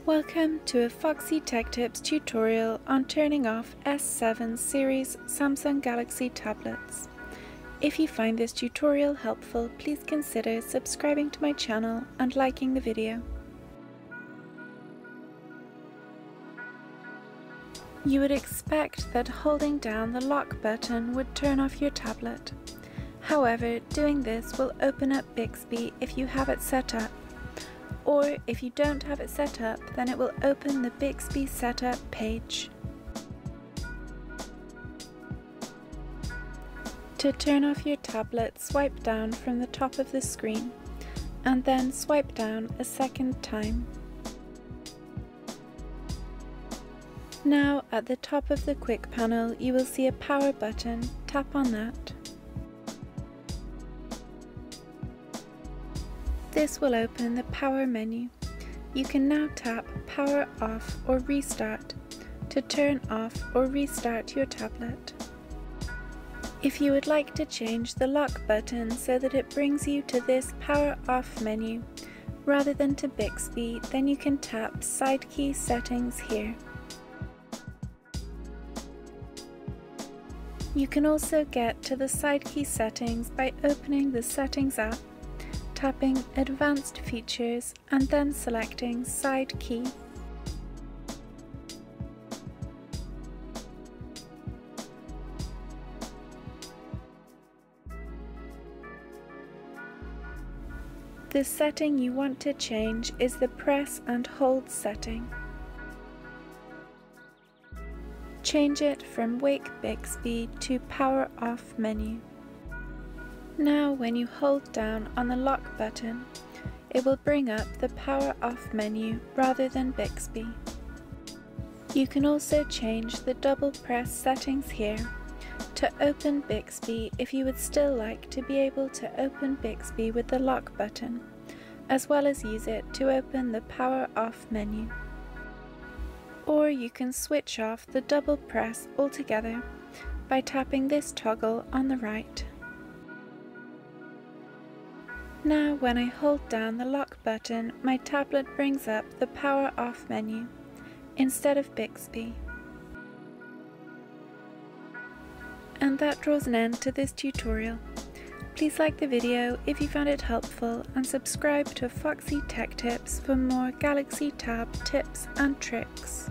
Welcome to a Foxy Tech Tips tutorial on turning off S7 series Samsung Galaxy tablets. If you find this tutorial helpful, please consider subscribing to my channel and liking the video. You would expect that holding down the lock button would turn off your tablet. However, doing this will open up Bixby if you have it set up. Or if you don't have it set up, then it will open the Bixby setup page. To turn off your tablet, swipe down from the top of the screen and then swipe down a second time. Now at the top of the quick panel you will see a power button. Tap on that. This will open the power menu. You can now tap power off or restart to turn off or restart your tablet. If you would like to change the lock button so that it brings you to this power off menu rather than to Bixby, then you can tap side key settings here. You can also get to the side key settings by opening the settings app, tapping Advanced Features and then selecting Side Key. The setting you want to change is the press and hold setting. Change it from Wake Bixby to Power Off menu. Now when you hold down on the lock button, it will bring up the power off menu rather than Bixby. You can also change the double press settings here to open Bixby if you would still like to be able to open Bixby with the lock button, as well as use it to open the power off menu. Or you can switch off the double press altogether by tapping this toggle on the right. Now when I hold down the lock button, my tablet brings up the power off menu instead of Bixby. And that draws an end to this tutorial. Please like the video if you found it helpful and subscribe to Foxy Tech Tips for more Galaxy Tab tips and tricks.